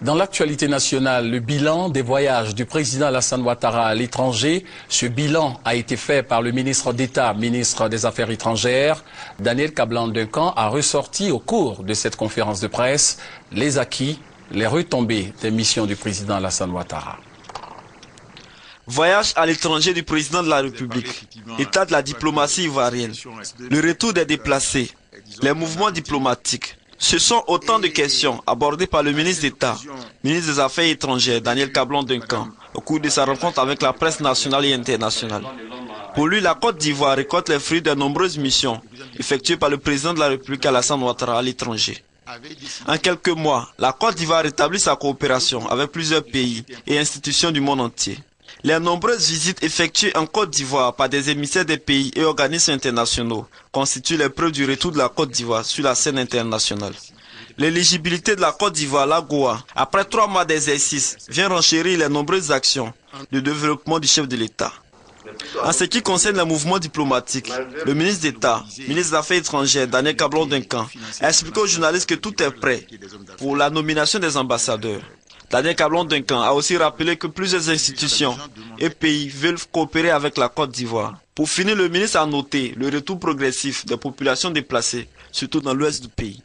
Dans l'actualité nationale, le bilan des voyages du président Alassane Ouattara à l'étranger. Ce bilan a été fait par le ministre d'État, ministre des Affaires étrangères. Daniel Kablan-Duncan a ressorti au cours de cette conférence de presse les acquis, les retombées des missions du président Alassane Ouattara. Voyage à l'étranger du président de la République, état de la diplomatie ivoirienne, le retour des déplacés, les mouvements diplomatiques. Ce sont autant de questions abordées par le ministre d'État, ministre des Affaires étrangères, Daniel Kablan-Duncan, au cours de sa rencontre avec la presse nationale et internationale. Pour lui, la Côte d'Ivoire récolte les fruits de nombreuses missions effectuées par le président de la République Alassane Ouattara à l'étranger. En quelques mois, la Côte d'Ivoire rétablit sa coopération avec plusieurs pays et institutions du monde entier. Les nombreuses visites effectuées en Côte d'Ivoire par des émissaires des pays et organismes internationaux constituent les preuves du retour de la Côte d'Ivoire sur la scène internationale. L'éligibilité de la Côte d'Ivoire à l'AGOA, après 3 mois d'exercice, vient renchérir les nombreuses actions de développement du chef de l'État. En ce qui concerne les mouvements diplomatiques, le ministre d'État, ministre des Affaires étrangères, Daniel Kablan-Duncan, a expliqué aux journalistes que tout est prêt pour la nomination des ambassadeurs. Daniel Kablan-Duncan a aussi rappelé que plusieurs institutions et pays veulent coopérer avec la Côte d'Ivoire. Pour finir, le ministre a noté le retour progressif des populations déplacées, surtout dans l'ouest du pays.